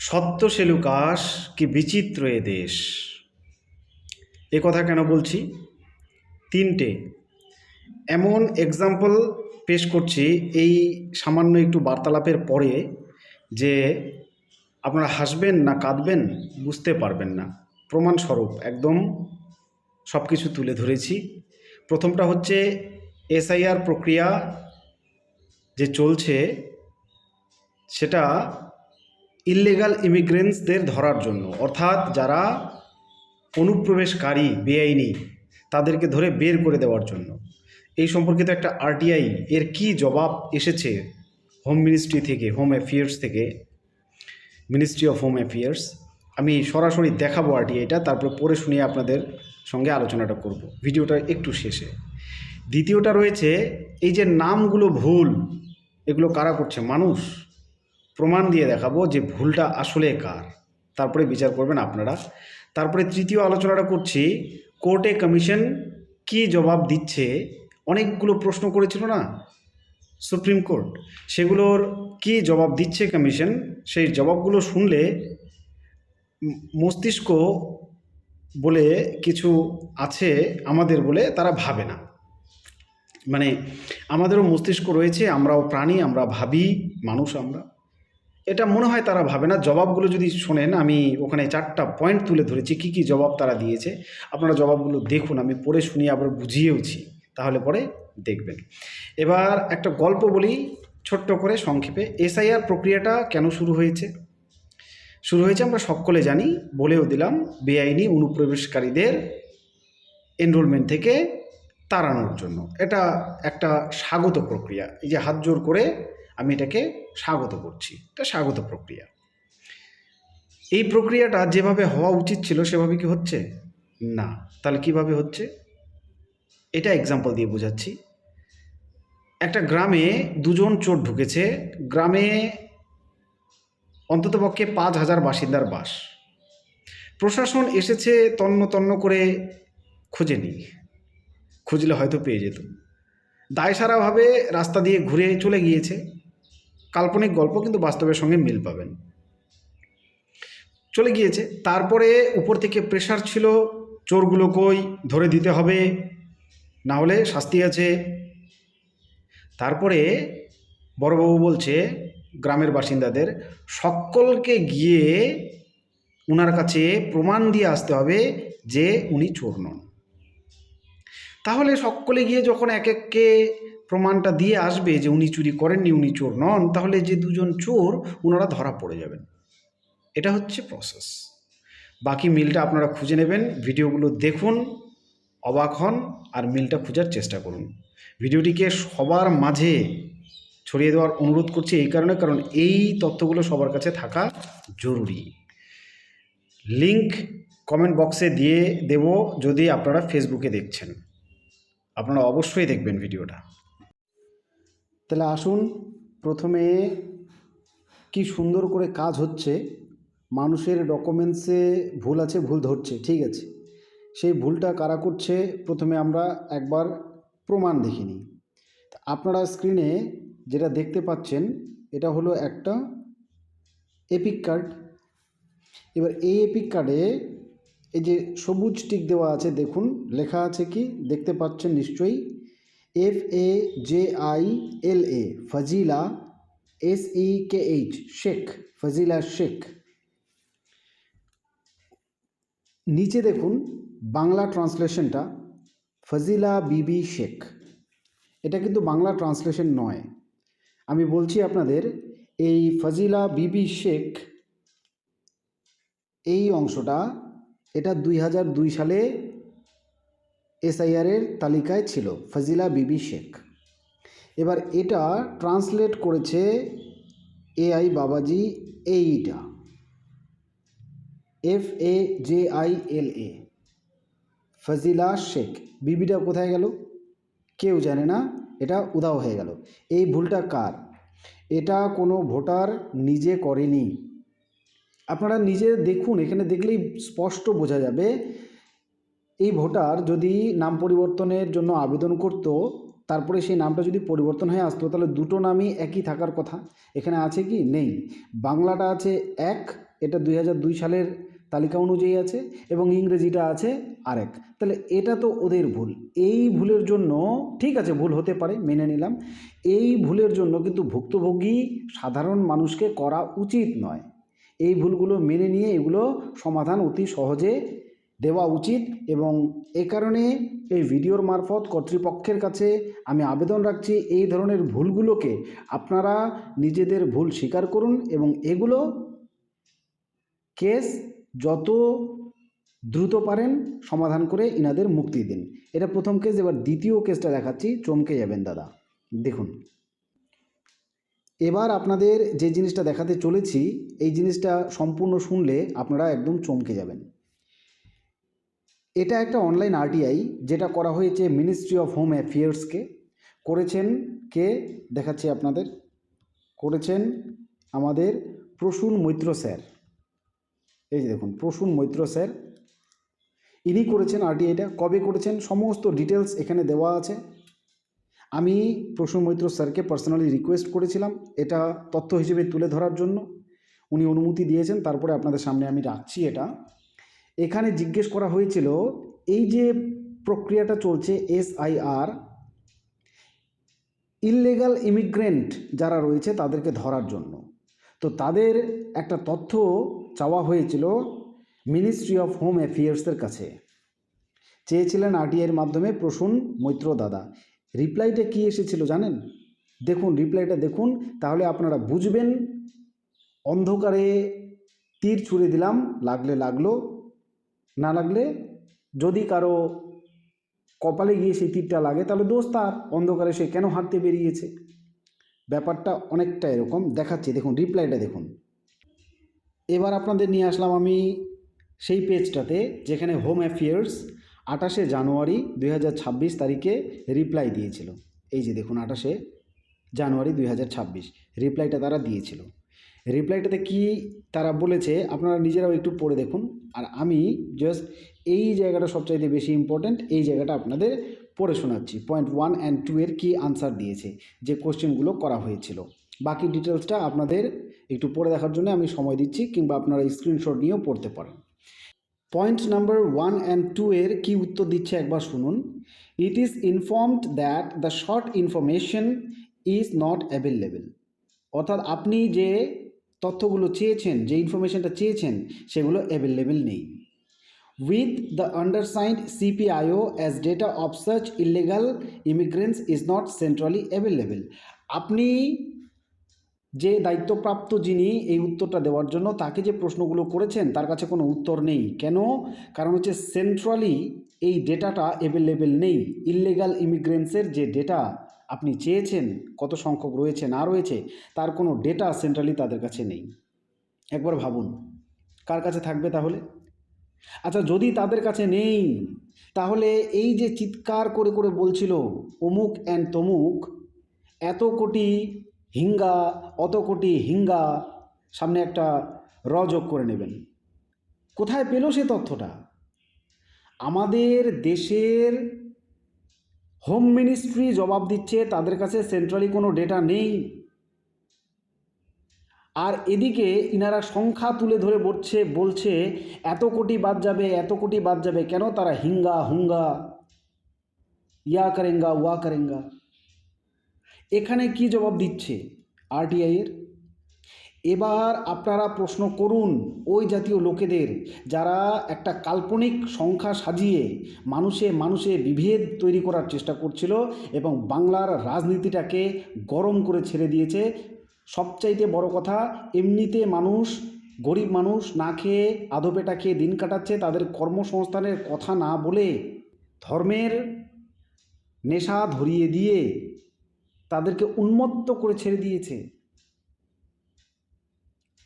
সত্য সেলুকাস কি বিচিত্র এ দেশ। এ কথা কেন বলছি? তিনটে এমন এক্সাম্পল পেশ করছি এই সামান্য একটু বার্তালাপের পরে, যে আপনারা হাসবেন না কাঁদবেন বুঝতে পারবেন না। প্রমাণস্বরূপ একদম সব কিছু তুলে ধরেছি। প্রথমটা হচ্ছে এসআইআর প্রক্রিয়া যে চলছে, সেটা ইললিগাল ইমিগ্রেন্টসদের ধরার জন্য, অর্থাৎ যারা অনুপ্রবেশকারী বেআইনি তাদেরকে ধরে বের করে দেওয়ার জন্য। এই সম্পর্কিত একটা আরটিআই এর কি জবাব এসেছে হোম মিনিস্ট্রি থেকে, হোম অ্যাফেয়ার্স থেকে, মিনিস্ট্রি অফ হোম অ্যাফেয়ার্স। আমি সরাসরি দেখাবো আরটিআইটা, তারপরে পড়ে শুনিয়ে আপনাদের সঙ্গে আলোচনাটা করব ভিডিওটা একটু শেষে। দ্বিতীয়টা রয়েছে এই যে নামগুলো ভুল, এগুলো কারা করছে? মানুষ। প্রমাণ দিয়ে দেখাবো যে ভুলটা আসলে কার, তারপরে বিচার করবেন আপনারা। তারপরে তৃতীয় আলোচনাটা করছি কোর্টে কমিশন কি জবাব দিচ্ছে। অনেকগুলো প্রশ্ন করেছিল না সুপ্রিম কোর্ট, সেগুলোর কি জবাব দিচ্ছে কমিশন। সেই জবাবগুলো শুনলে মস্তিষ্ক বলে কিছু আছে আমাদের বলে তারা ভাবে না। মানে আমাদেরও মস্তিষ্ক রয়েছে, আমরাও প্রাণী, আমরা ভাবি, মানুষ আমরা। এটা মনে হয় তারা ভাবে না। জবাবগুলো যদি শোনেন, আমি ওখানে 4টা পয়েন্ট তুলে ধরেছি কী কী জবাব তারা দিয়েছে। আপনারা জবাবগুলো দেখুন, আমি পড়ে শুনিয়ে আবার বুঝিয়েওছি, তাহলে পরে দেখবেন। এবার একটা গল্প বলি ছোট্ট করে সংক্ষেপে। এসআইআর প্রক্রিয়াটা কেন শুরু হয়েছে? আমরা সকলে জানি, বলেও দিলাম, বেআইনি অনুপ্রবেশকারীদের এনরোলমেন্ট থেকে তাড়ানোর জন্য। এটা একটা স্বাগত প্রক্রিয়া। এই যে হাত জোর করে আমি এটাকে স্বাগত করছি, এটা স্বাগত প্রক্রিয়া। এই প্রক্রিয়াটা যেভাবে হওয়া উচিত ছিল সেভাবে কি হচ্ছে? না। তাহলে কিভাবে হচ্ছে? এটা এক্সাম্পল দিয়ে বোঝাচ্ছি। একটা গ্রামে দুজন চোর ঢুকেছে। গ্রামে অন্ততপক্ষে 5,000 বাসিন্দার বাস। প্রশাসন এসেছে তন্ন তন্ন করে, খোঁজেনি, খুঁজলে হয়তো পেয়ে যেত। দায়সারাভাবে রাস্তা দিয়ে ঘুরে চলে গিয়েছে। কাল্পনিক গল্প, কিন্তু বাস্তবের সঙ্গে মিল পাবেন। চলে গিয়েছে। তারপরে উপর থেকে প্রেশার ছিল, চোরগুলো কই, ধরে দিতে হবে, না হলে শাস্তি আছে। তারপরে বড়বাবু বলছে গ্রামের বাসিন্দাদের সকলকে গিয়ে ওনার কাছে প্রমাণ দিয়ে আসতে হবে যে উনি চোর নন। তাহলে সকলে গিয়ে যখন এক এককে প্রমাণটা দিয়ে আসবে যে উনি চুরি করেননি, উনি চোর নন, তাহলে যে দুজন চোর ওনারা ধরা পড়ে যাবেন। এটা হচ্ছে প্রসেস। বাকি মিলটা আপনারা খুঁজে নেবেন, ভিডিওগুলো দেখুন, অবাক হন, আর মিলটা খোঁজার চেষ্টা করুন। ভিডিওটিকে সবার মাঝে ছড়িয়ে দেওয়ার অনুরোধ করছি এই কারণে, কারণ এই তথ্যগুলো সবার কাছে থাকা জরুরি। লিংক কমেন্ট বক্সে দিয়ে দেব যদি আপনারা ফেসবুকে দেখছেন। আপনারা অবশ্যই দেখবেন ভিডিওটা। তাহলে আসুন, প্রথমে কি সুন্দর করে কাজ হচ্ছে। মানুষের ডকুমেন্টসে ভুল আছে, ভুল ধরছে, ঠিক আছে। সেই ভুলটা কারা করছে প্রথমে আমরা একবার প্রমাণ দেখে নিই। আপনারা স্ক্রিনে যেটা দেখতে পাচ্ছেন এটা হলো একটা এপিক কার্ড। এবার এই এপিক কার্ডে এই যে সবুজ টিক দেওয়া আছে, দেখুন লেখা আছে কি দেখতে পাচ্ছেন নিশ্চয়ই, FAJILA ফাজিলা, SEKH শেখ, ফাজিলা শেখ। নিচে দেখুন বাংলা ট্রান্সলেশনটা ফাজিলা বিবি শেখ। এটা কিন্তু বাংলা ট্রান্সলেশন নয়। আমি বলছি আপনাদের, এই ফাজিলা বিবি শেখ এই অংশটা, এটা 2002 সালে এসআইআরের তালিকায় ছিল, ফাজিলা বিবি শেখ। এবার এটা ট্রান্সলেট করেছে AI বাবাজি, এইটা FAJILA ফাজিলা শেখ। বিবিটা কোথায় গেল কেউ জানে না, এটা উধাও হয়ে গেল। এই ভুলটা কার? এটা কোনো ভোটার নিজে করেনি। আপনারা নিজে দেখুন, এখানে দেখলেই স্পষ্ট বোঝা যাবে। এই ভোটার যদি নাম পরিবর্তনের জন্য আবেদন করত, তারপরে সেই নামটা যদি পরিবর্তন হয়ে আসতো, তাহলে দুটো নামই একই থাকার কথা। এখানে আছে কি? নেই। বাংলাটা আছে 1, এটা 2002 সালের তালিকা অনুযায়ী আছে এবং ইংরেজিটা আছে আরেক। তাহলে এটা তো ওদের ভুল। এই ভুলের জন্য ঠিক আছে, ভুল হতে পারে, মেনে নিলাম। এই ভুলের জন্য কিন্তু ভুক্তভোগী সাধারণ মানুষকে করা উচিত নয়। এই ভুলগুলো মেনে নিয়ে এগুলো সমাধান অতি সহজে দেওয়া উচিত এবং এ কারণে এই ভিডিওর মারফত কর্তৃপক্ষের কাছে আমি আবেদন রাখছি, এই ধরনের ভুলগুলোকে আপনারা নিজেদের ভুল স্বীকার করুন এবং এগুলো কেস যত দ্রুত পারেন সমাধান করে ইনাদের মুক্তি দিন। এটা প্রথম কেস। এবার দ্বিতীয় কেসটা দেখাচ্ছি, চমকে যাবেন দাদা। দেখুন, এবার আপনাদের যে জিনিসটা দেখাতে চলেছি এই জিনিসটা সম্পূর্ণ শুনলে আপনারা একদম চমকে যাবেন। এটা একটা অনলাইন আরটিআই যেটা করা হয়েছে মিনিস্ট্রি অফ হোম অ্যাফেয়ার্সকে। করেছেন কে দেখাচ্ছি আপনাদের, করেছেন আমাদের প্রসূন মৈত্র স্যার। এই যে দেখুন, প্রসূন মৈত্র স্যার, ইনি করেছেন আরটিআইটা। কবে করেছেন সমস্ত ডিটেলস এখানে দেওয়া আছে। আমি প্রসূন মৈত্র স্যারকে পার্সোনালি রিকোয়েস্ট করেছিলাম এটা তথ্য হিসেবে তুলে ধরার জন্য, উনি অনুমতি দিয়েছেন। তারপরে আপনাদের সামনে আমি রাখছি এটা। এখানে জিজ্ঞেস করা হয়েছিল এই যে প্রক্রিয়াটা চলছে SIR, ইললিগাল ইমিগ্রেন্ট যারা রয়েছে তাদেরকে ধরার জন্য। তো তাদের একটা তথ্য চাওয়া হয়েছিল মিনিস্ট্রি অফ হোম অ্যাফেয়ার্সের কাছে, চেয়েছিলেন আরটিআইয়ের মাধ্যমে প্রসূন মৈত্র দাদা। রিপ্লাইটা কি এসেছিল জানেন? দেখুন, রিপ্লাইটা দেখুন, তাহলে আপনারা বুঝবেন। অন্ধকারে তীর ছুঁড়ে দিলাম, লাগলে লাগলো, না লাগলে যদি কারো কপালে গিয়ে সেই তীরটা লাগে তাহলে দোষ তার, অন্ধকারে সে কেন হাঁটতে বেরিয়েছে। ব্যাপারটা অনেকটা এরকম দেখাচ্ছি। দেখুন রিপ্লাইটা দেখুন। এবার আপনাদের নিয়ে আসলাম আমি সেই পেজটাতে যেখানে হোম অ্যাফেয়ার্স 28শে জানুয়ারি 2026 তারিখে রিপ্লাই দিয়েছিল। এই যে দেখুন, 28শে জানুয়ারি 2026 রিপ্লাইটা তারা দিয়েছিল। রিপ্লাইটাতে কি তারা বলেছে আপনারা নিজেরাও একটু পড়ে দেখুন। আর আমি জাস্ট এই জায়গাটা সবচাইতে বেশি ইম্পর্ট্যান্ট, এই জায়গাটা আপনাদের পড়ে শোনাচ্ছি। পয়েন্ট 1 and 2 এর কী আনসার দিয়েছে, যে কোশ্চেনগুলো করা হয়েছিল। বাকি ডিটেলসটা আপনাদের একটু পড়ে দেখার জন্য আমি সময় দিচ্ছি, কিংবা আপনারা স্ক্রিনশট নিয়েও পড়তে পারেন। পয়েন্ট নাম্বার 1 and 2 এর কি উত্তর দিচ্ছে একবার শুনুন। It is informed that the short information is not available. অর্থাৎ আপনি যে তথ্যগুলো চেয়েছেন, যে ইনফরমেশনটা চেয়েছেন, সেগুলো অ্যাভেলেবেল নেই। With the undersigned CPIO as data of such illegal immigrants is not centrally available. আপনি যে দায়িত্বপ্রাপ্ত যিনি এই উত্তরটা দেওয়ার জন্য, তাকে যে প্রশ্নগুলো করেছেন তার কাছে কোনো উত্তর নেই। কেন? কারণ হচ্ছে সেন্ট্রালি এই ডেটাটা অ্যাভেলেবেল নেই। ইললিগাল ইমিগ্রেন্টসের যে ডেটা আপনি চেয়েছেন, কত সংখ্যক রয়েছে না রয়েছে, তার কোনো ডেটা সেন্ট্রালি তাদের কাছে নেই। একবার ভাবুন, কার কাছে থাকবে তাহলে? আচ্ছা, যদি তাদের কাছে নেই, তাহলে এই যে চিৎকার করে করে বলছিল অমুক অ্যান্ড তমুক, এত কোটি হিঙ্গা, অত কোটি হিঙ্গা, সামনে একটা যোগ করে নেবেন, কোথায় পেল সে তথ্যটা? আমাদের দেশের হোম মিনিস্ট্রি জবাব দিচ্ছে তাদের কাছে সেন্ট্রালি কোনো ডেটা নেই। আর এদিকে ইনারা সংখ্যা তুলে ধরে বলছে এত কোটি বাদ যাবে, এত কোটি বাদ যাবে। কেন? তারা হিঙ্গা হুঙ্গা, ইয়া করেঙ্গা ওয়া করেঙ্গা। এখানে কি জবাব দিচ্ছে আরটিআইয়ের? এবার আপনারা প্রশ্ন করুন ওই জাতীয় লোকেদের, যারা একটা কাল্পনিক সংখ্যা সাজিয়ে মানুষে মানুষে বিভেদ তৈরি করার চেষ্টা করছিল এবং বাংলার রাজনীতিটাকে গরম করে ছেড়ে দিয়েছে। সবচাইতে বড় কথা, এমনিতে মানুষ, গরিব মানুষ না খেয়ে আধোপেটা খেয়ে দিন কাটাচ্ছে, তাদের কর্মসংস্থানের কথা না বলে ধর্মের নেশা ধরিয়ে দিয়ে তাদেরকে উন্মত্ত করে ছেড়ে দিয়েছে।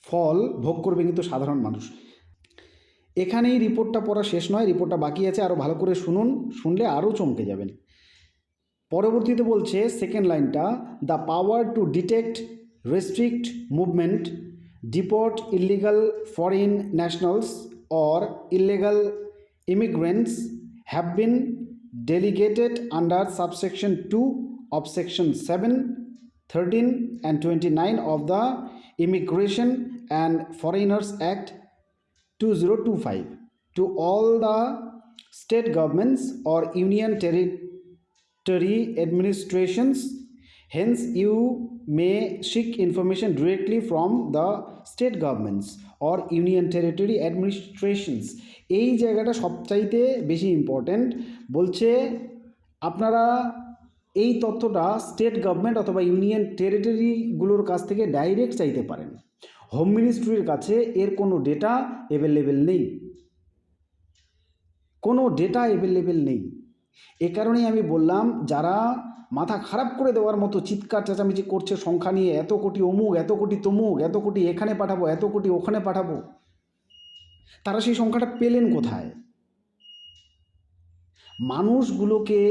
ফল ভোগ করবে কিন্তু সাধারণ মানুষ। এখানেই রিপোর্টটা পড়া শেষ নয়, রিপোর্টটা বাকি আছে, আরও ভালো করে শুনুন, শুনলে আরও চমকে যাবেন। পরবর্তীতে বলছে সেকেন্ড লাইনটা, the power to detect, restrict movement, deport illegal foreign nationals or illegal immigrants have been delegated under subsection 2 of section 7, 13 and 29 of the Immigration and Foreigners Act 2025 to all the state governments or union territory administrations. Hence, you may seek information directly from the state governments or union territory administrations. এই জায়গাটা সবচাইতে বেশি important. বলছে আপনারা এই তথ্যটা state government অথবা union টেরিটরিগুলোর কাছ থেকে ডাইরেক্ট চাইতে পারেন। হোম মিনিস্ট্রির কাছে এর কোনো ডেটা অ্যাভেলেবেল নেই, কোনো ডেটা অ্যাভেলেবেল নেই। এ কারণেই আমি বললাম, যারা মাথা খারাপ করে দেওয়ার মতো চিৎকার চেঁচামেচি করছে সংখ্যা নিয়ে, এত কোটি অমুক, এত কোটি তমুক, এত কোটি এখানে পাঠাবো, এত কোটি ওখানে পাঠাবো, তারা সেই সংখ্যাটা পেলেন কোথায়? মানুষগুলোকে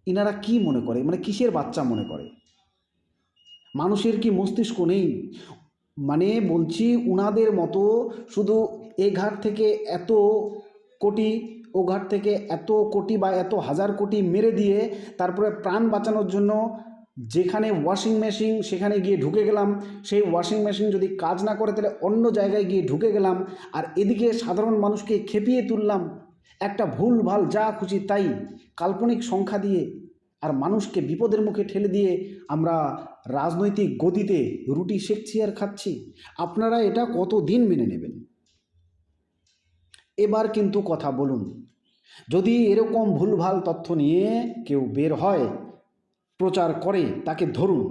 ইনারা কি মনে করে, মানে কিসের বাচ্চা মনে করে? মানুষের কি মস্তিষ্ক নেই? মানে বলছি, উনাদের মতো শুধু এ ঘাট থেকে এত কোটি, ও ঘাট থেকে এত কোটি বা এত হাজার কোটি মেরে দিয়ে তারপরে প্রাণ বাঁচানোর জন্য যেখানে ওয়াশিং মেশিন সেখানে গিয়ে ঢুকে গেলাম, সেই ওয়াশিং মেশিন যদি কাজ না করে তাহলে অন্য জায়গায় গিয়ে ঢুকে গেলাম, আর এদিকে সাধারণ মানুষকে খেপিয়ে তুললাম একটা ভুল ভাল যা খুশি তাই কাল্পনিক সংখ্যা দিয়ে, আর মানুষকে বিপদের মুখে ঠেলে দিয়ে আমরা রাজনৈতিক গদিতে রুটি সেকছি আর খাচ্ছি। আপনারা এটা কতদিন মেনে নেবেন? এবার কিন্তু কথা বলুন, যদি এরকম ভুলভাল তথ্য নিয়ে কেউ বের হয়, প্রচার করে, তাকে ধরুন,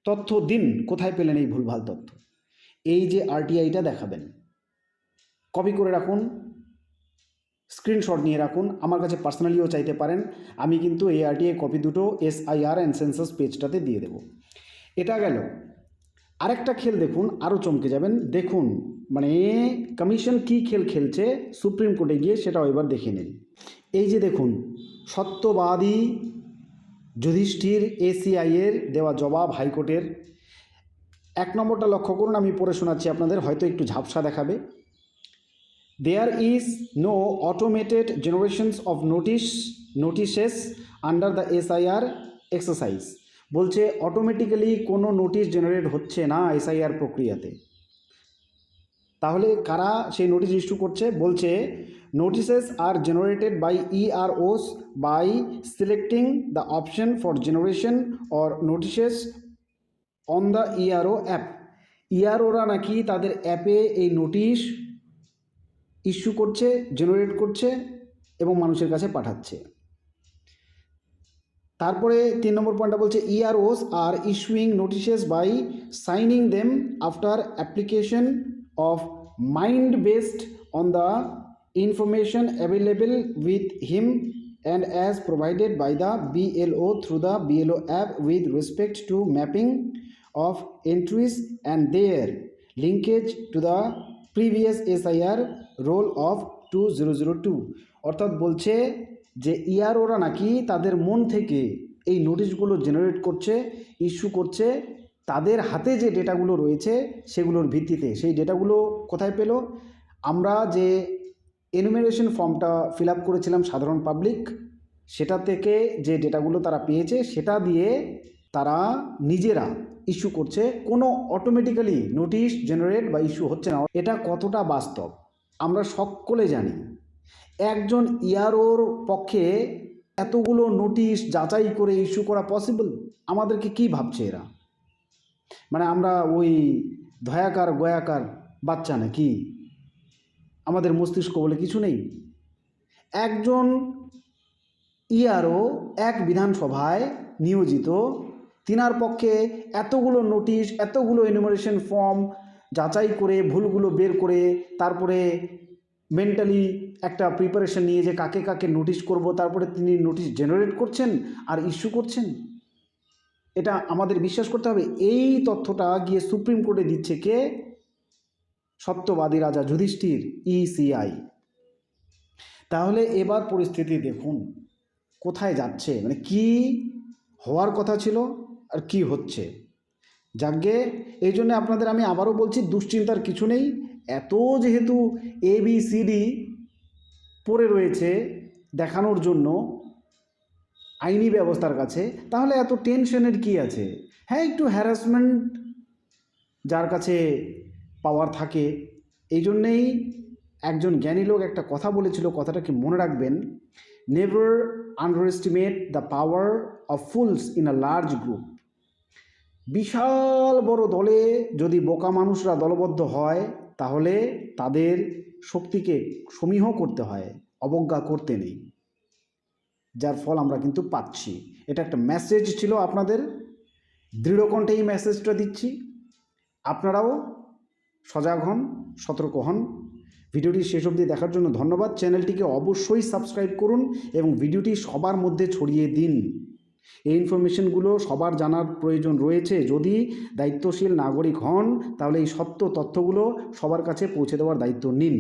তথ্য দিন, কোথায় পেলেন এই ভুলভাল তথ্য। এই যে আরটিআইটা দেখাবেন, কপি করে রাখুন, স্ক্রিনশট নিয়ে রাখুন, আমার কাছে পার্সোনালিও চাইতে পারেন, আমি কিন্তু এই আরটিআই কপি দুটো SIR অ্যান্ড সেন্সাস পেজটাতে দিয়ে দেব। এটা গেল। আরেকটা খেল দেখুন, আরও চমকে যাবেন। দেখুন মানে কমিশন কি খেল খেলছে সুপ্রিম কোর্টে গিয়ে, সেটাও এবার দেখে নিন। এই যে দেখুন, সত্যবাদী যুধিষ্ঠির ACI এর দেওয়া জবাব হাইকোর্টের। 1 নম্বরটা লক্ষ্য করুন, আমি পড়ে শোনাচ্ছি আপনাদের, হয়তো একটু ঝাপসা দেখাবে। There is no automated generations of notices under the SIR exercise. বলছে অটোমেটিক্যালি কোনো নোটিশ জেনারেট হচ্ছে না SIR প্রক্রিয়াতে। তাহলে কারা সেই নোটিশ ইস্যু করছে? বলছে notices are generated by EROs by selecting the option for generation or notices on the ERO app. EROরা নাকি তাদের অ্যাপে এই নোটিশ ইস্যু করছে, জেনারেট করছে এবং মানুষের কাছে পাঠাচ্ছে। তারপরে 3 নম্বর পয়েন্টটা বলছে EROs are issuing notices by signing them after application of mind based on the information available with him and as provided by the BLO through the BLO app with respect to mapping of entries and their linkage to the previous SIR roll of 2002। অর্থাৎ বলছে যে EROরা নাকি তাদের মন থেকে এই নোটিশগুলো generate করছে, issue করছে, তাদের হাতে যে ডেটাগুলো রয়েছে সেগুলোর ভিত্তিতে। সেই ডেটাগুলো কোথায় পেল? আমরা যে এনুমেরেশন ফর্মটা ফিল আপ করেছিলাম সাধারণ পাবলিক, সেটা থেকে যে ডেটাগুলো তারা পেয়েছে সেটা দিয়ে তারা নিজেরা ইস্যু করছে, কোনো অটোমেটিক্যালি নোটিশ জেনারেট বা ইস্যু হচ্ছে না। এটা কতটা বাস্তব আমরা সকলে জানি। একজন EROর পক্ষে এতগুলো নোটিশ যাচাই করে ইস্যু করা পসিবল? আমাদেরকে কি ভাবছে এরা? মানে আমরা ওই ধয়াকার গয়াকার বাচ্চা নাকি? আমাদের মস্তিষ্ক বলে কিছু নেই? একজন ERO এক বিধানসভায় নিয়োজিত, তিনার পক্ষে এতগুলো নোটিশ, এতগুলো এনুমারেশন ফর্ম যাচাই করে ভুলগুলো বের করে তারপরে মেন্টালি একটা প্রিপারেশন নিয়ে যে কাকে কাকে নোটিশ করব, তারপরে তিনি নোটিশ জেনারেট করছেন আর ইস্যু করছেন। এটা আমাদের বিশ্বাস করতে হবে। এই তথ্যটা গিয়ে সুপ্রিম কোর্টে দিচ্ছে কে? সত্যবাদী রাজা যুধিষ্ঠির, ECI। তাহলে এবার পরিস্থিতি দেখুন কোথায় যাচ্ছে, মানে কি হওয়ার কথা ছিল আর কি হচ্ছে। যাকে এই জন্য আপনাদের আমি আবারও বলছি, দুশ্চিন্তার কিছু নেই। এত যেহেতু ABCD পড়ে রয়েছে দেখানোর জন্য আইনি ব্যবস্থার কাছে, তাহলে এত টেনশনের কি আছে? হ্যাঁ, একটু হ্যারাসমেন্ট যার কাছে পাওয়ার থাকে। এই জন্যেই একজন জ্ঞানী লোক একটা কথা বলেছিল, কথাটা কি মনে রাখবেন, never underestimate the power of fools in a large group. বিশাল বড় দলে যদি বোকা মানুষরা দলবদ্ধ হয় তাহলে তাদের শক্তিকে সমীহ করতে হয়, অবজ্ঞা করতে নেই, যার ফল আমরা কিন্তু পাচ্ছি। এটা একটা মেসেজ ছিল আপনাদের, দৃঢ়কণ্ঠে এই মেসেজটা দিচ্ছি। আপনারাও সজাগ হন, সতর্ক হন। ভিডিওটি শেষ অবধি দেখার জন্য ধন্যবাদ। চ্যানেলটিকে অবশ্যই সাবস্ক্রাইব করুন এবং ভিডিওটি সবার মধ্যে ছড়িয়ে দিন। এই ইনফরমেশনগুলো সবার জানার প্রয়োজন রয়েছে। যদি দায়িত্বশীল নাগরিক হন তাহলে এই সত্য তথ্যগুলো সবার কাছে পৌঁছে দেওয়ার দায়িত্ব নিন।